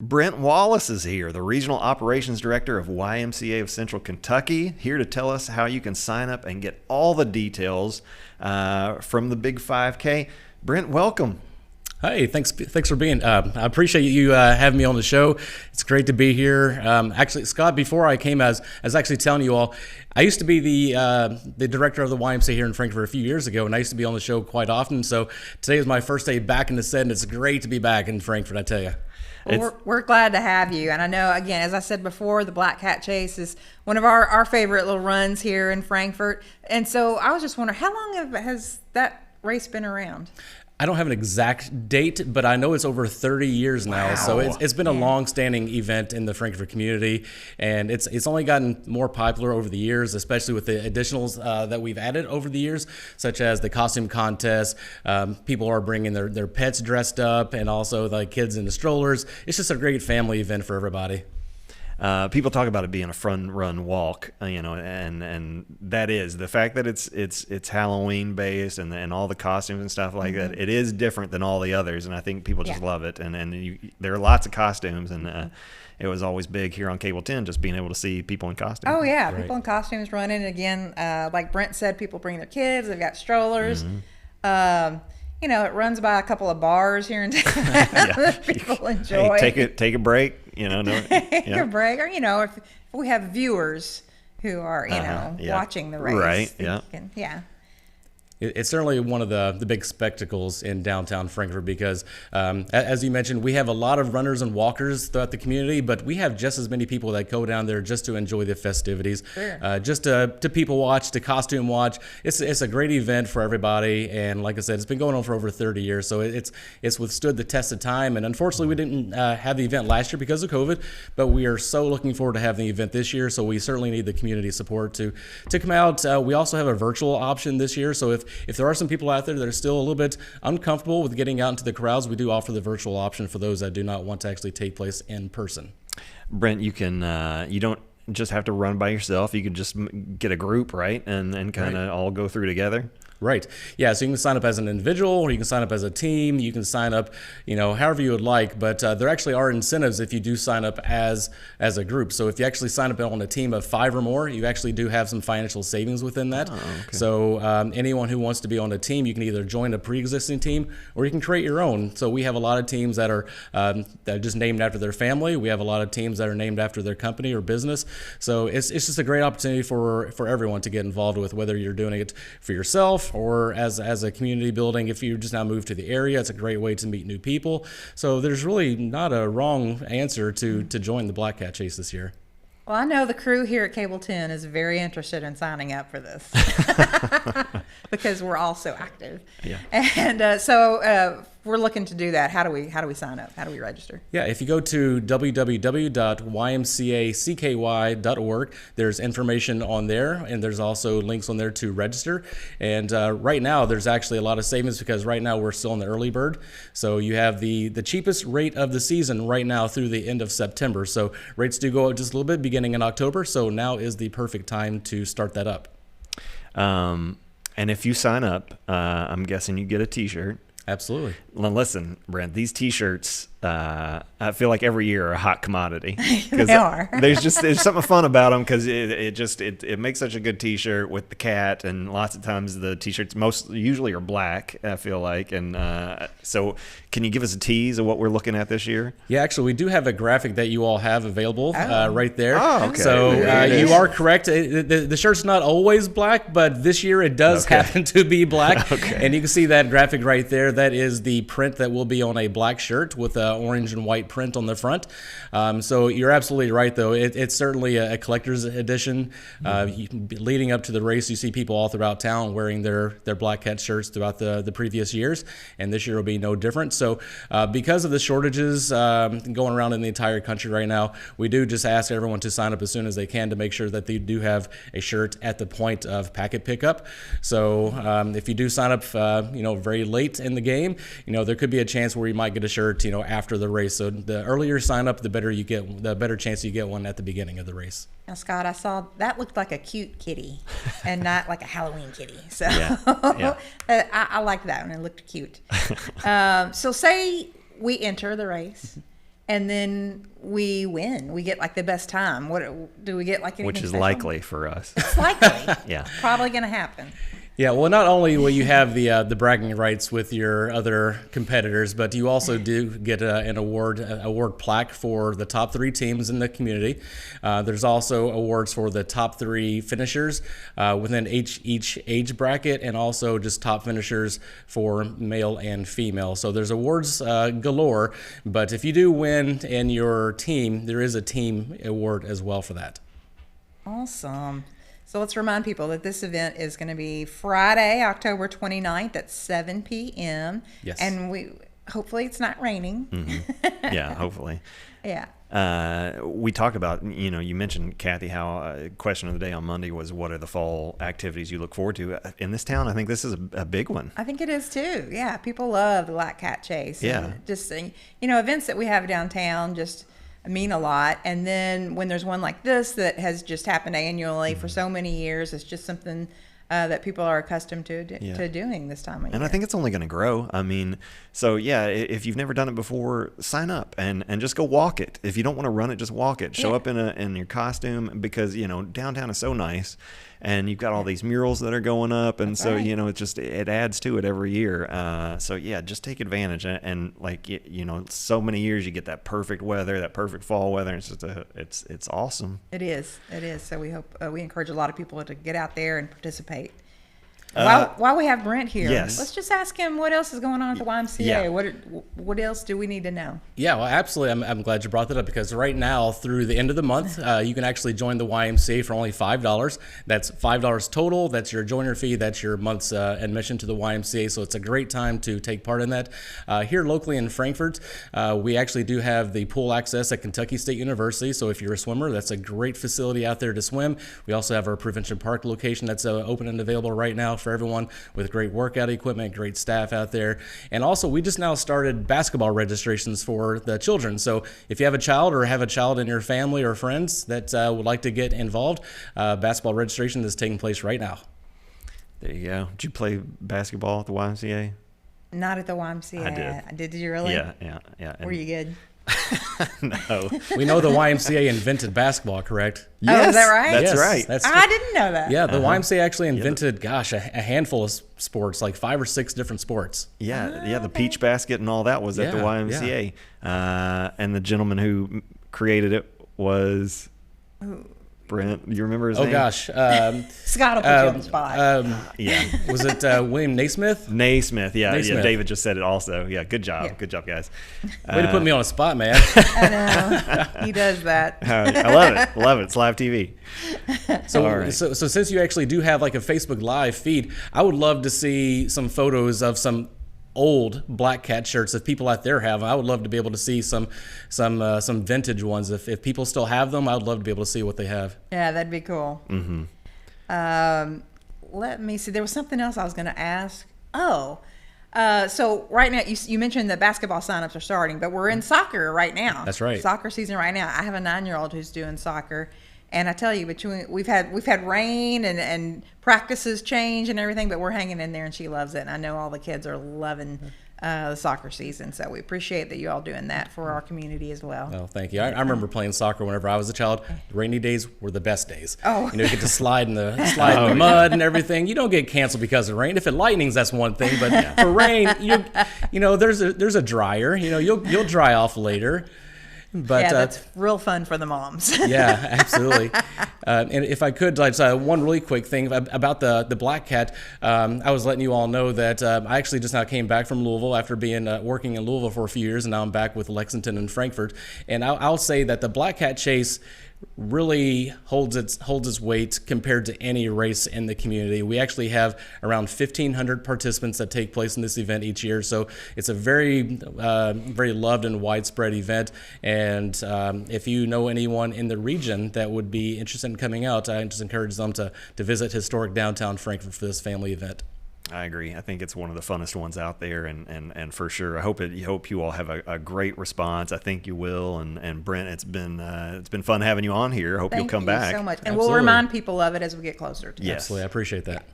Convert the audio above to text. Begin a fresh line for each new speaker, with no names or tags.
Brent Wallace is here, the Regional Operations Director of YMCA of Central Kentucky, here to tell us how you can sign up and get all the details from the Big 5K. Brent, welcome.
Hey, thanks for being. I appreciate you having me on the show. It's great to be here. Actually, Scott, before I came, as actually telling you all, I used to be the director of the YMCA here in Frankfort a few years ago, and I used to be on the show quite often. So today is my first day back in the set, and it's great to be back in Frankfort, I tell you.
Well, we're glad to have you. And I know, again, as I said before, the Black Cat Chase is one of our favorite little runs here in Frankfort. And so I was just wondering, how long has that race been around?
I don't have an exact date, but I know it's over 30 years now. Wow. So it's been a long-standing event in the Frankfort community, and it's only gotten more popular over the years, especially with the additionals that we've added over the years, such as the costume contest. People are bringing their pets dressed up, and also the kids in the strollers. It's just a great family event for everybody.
People talk about it being a fun run walk, and that is the fact that it's Halloween based and all the costumes and stuff like that. It is different than all the others, and I think people just love it. And there are lots of costumes, and it was always big here on Cable 10, just being able to see people in costumes.
Oh yeah, right. People in costumes running. Again, like Brent said, people bring their kids. They've got strollers. It runs by a couple of bars here in town that people enjoy.
Hey, take a break.
Take a break, or if we have viewers who are watching the race,
right?
Yeah.
It's certainly one of the big spectacles in downtown Frankfort because, as you mentioned, we have a lot of runners and walkers throughout the community, but we have just as many people that go down there just to enjoy the festivities, just to people watch, to costume watch. It's a great event for everybody, and like I said, it's been going on for over 30 years, so it's withstood the test of time. And unfortunately, we didn't have the event last year because of COVID, but we are so looking forward to having the event this year. So we certainly need the community support to come out. We also have a virtual option this year, so if there are some people out there that are still a little bit uncomfortable with getting out into the crowds, we do offer the virtual option for those that do not want to actually take place in person.
Brent, you don't just have to run by yourself. You can just get a group, right, and kind of all go through together.
Right. Yeah. So you can sign up as an individual, or you can sign up as a team. You can sign up, however you would like. But there actually are incentives if you do sign up as a group. So if you actually sign up on a team of 5 or more, you actually do have some financial savings within that. Oh, okay. So anyone who wants to be on a team, you can either join a pre-existing team or you can create your own. So we have a lot of teams that are just named after their family. We have a lot of teams that are named after their company or business. So it's just a great opportunity for everyone to get involved with, whether you're doing it for yourself or as a community building. If you just now moved to the area, it's a great way to meet new people. So there's really not a wrong answer to join the Black Cat Chase this year.
Well, I know the crew here at Cable 10 is very interested in signing up for this because we're all so active. Yeah. And so we're looking to do that. How do we sign up? How do we register?
Yeah, if you go to www.ymcacky.org, there's information on there, and there's also links on there to register. And right now, there's actually a lot of savings because right now we're still in the early bird. So you have the cheapest rate of the season right now through the end of September. So rates do go up just a little bit beginning in October. So now is the perfect time to start that up.
And if you sign up, I'm guessing you get a T-shirt.
Absolutely.
Well, listen, Brent, these T-shirts, I feel like every year are a hot commodity.
They are.
There's something fun about them because it makes such a good T-shirt with the cat, and lots of times the T-shirts usually are black, I feel like. And so can you give us a tease of what we're looking at this year?
Yeah, actually, we do have a graphic that you all have available right there.
Oh, okay.
So you are correct. The shirt's not always black, but this year it does happen to be black. And you can see that graphic right there. That is the print that will be on a black shirt with orange and white print on the front. So you're absolutely right, though. It's certainly a collector's edition. Leading up to the race, you see people all throughout town wearing their Black Cat shirts throughout the previous years, and this year will be no different. So because of the shortages going around in the entire country right now, we do just ask everyone to sign up as soon as they can to make sure that they do have a shirt at the point of packet pickup. So if you do sign up, very late in the game, there could be a chance where you might get a shirt, after the race. So the earlier you sign up, the better chance you get one at the beginning of the race.
Now, Scott, I saw that looked like a cute kitty and not like a Halloween kitty. So I liked that one. It looked cute. So say we enter the race and then we win. We get like the best time. What do we get? Like anything
which is
special?
likely for us.
It's likely.
Yeah.
Probably going to happen.
Yeah, well, not only will you have the bragging rights with your other competitors, but you also do get an award plaque for the top 3 teams in the community. There's also awards for the top 3 finishers within each age bracket, and also just top finishers for male and female. So there's awards galore, but if you do win in your team, there is a team award as well for that.
Awesome. So let's remind people that this event is going to be Friday, October 29th at 7 p.m.
Yes.
And hopefully it's not raining.
Mm-hmm. Yeah, hopefully.
Yeah.
We talked about, you mentioned, Kathy, how question of the day on Monday was, what are the fall activities you look forward to? In this town, I think this is a big one.
I think it is too. Yeah. People love the Black Cat Chase.
Yeah.
And just, events that we have downtown just mean a lot. And then when there's one like this that has just happened annually for so many years, it's just something that people are accustomed to doing this time of year.
And I think it's only going to grow. I mean, so yeah, if you've never done it before, sign up and just go walk it. If you don't want to run it, just walk it. Show up in your costume, because downtown is so nice, and you've got all these murals that are going up, and so it adds to it every year. So yeah, just take advantage, and so many years you get that perfect weather, that perfect fall weather. It's just it's awesome.
It is. So we hope we encourage a lot of people to get out there and participate. While we have Brent here, let's just ask him what else is going on at the YMCA.
Yeah.
What else do we need to know?
Yeah, well, absolutely. I'm glad you brought that up, because right now, through the end of the month, you can actually join the YMCA for only $5. That's $5 total. That's your joiner fee. That's your month's admission to the YMCA. So it's a great time to take part in that. Here locally in Frankfort, we actually do have the pool access at Kentucky State University. So if you're a swimmer, that's a great facility out there to swim. We also have our Prevention Park location that's open and available right now for everyone, with great workout equipment, great staff out there. And also, we just now started basketball registrations for the children. So if you have a child or have a child in your family or friends that would like to get involved, basketball registration is taking place right now.
There you go. Did you play basketball at the YMCA?
Not at the YMCA.
I did.
Did you really?
Yeah.
Were you good?
No.
We know the YMCA invented basketball, correct?
Yes, oh, is that right?
That's
yes,
right.
I didn't know that.
Yeah, the YMCA actually invented, a handful of sports, like 5 or 6 different sports.
Yeah, the peach basket and all that was at the YMCA. Yeah. And the gentleman who created it was Brent. You remember his name?
Oh, gosh.
Scott will put you on the spot.
Yeah.
Was it William Naismith?
Naismith, yeah.
Naismith.
Yeah, David just said it also. Yeah, good job.
Yeah.
Good job, guys.
Way to put me on a spot, man.
I know. He does that.
I love it. Love it. It's live TV.
So since you actually do have like a Facebook Live feed, I would love to see some photos of some old Black Cat shirts if people out there have them. I would love to be able to see some vintage ones. If people still have them, I would love to be able to see what they have.
Yeah, that'd be cool.
Mm-hmm.
Let me see. There was something else I was going to ask. So right now, you mentioned that basketball signups are starting, but we're in soccer right now.
That's right.
Soccer season right now. I have a 9-year-old who's doing soccer. And I tell you, we've had rain and practices change and everything, but we're hanging in there, and she loves it. And I know all the kids are loving the soccer season, so we appreciate that you all doing that for our community as well.
Oh, thank you. I remember playing soccer whenever I was a child. Rainy days were the best days.
Oh,
you get to slide in the mud and everything. You don't get canceled because of rain. If it lightnings, that's one thing, but for rain, there's a dryer. You'll dry off later. But
yeah, that's real fun for the moms.
Yeah, absolutely. And if I could, one really quick thing about the Black Cat, I was letting you all know that I actually just now came back from Louisville after being working in Louisville for a few years, and now I'm back with Lexington and Frankfort. And I'll say that the Black Cat Chase really holds its weight compared to any race in the community. We actually have around 1,500 participants that take place in this event each year, so it's a very very loved and widespread event. And if you know anyone in the region that would be interested in coming out, I just encourage them to visit historic downtown Frankfort for this family event.
I agree. I think it's one of the funnest ones out there, and for sure, I hope you all have a great response. I think you will. And Brent, it's been fun having you on here. I hope you'll come back.
Thank you so much, and
Absolutely.
we'll remind people of it as we get closer to it.
Yes.
Absolutely, I appreciate that.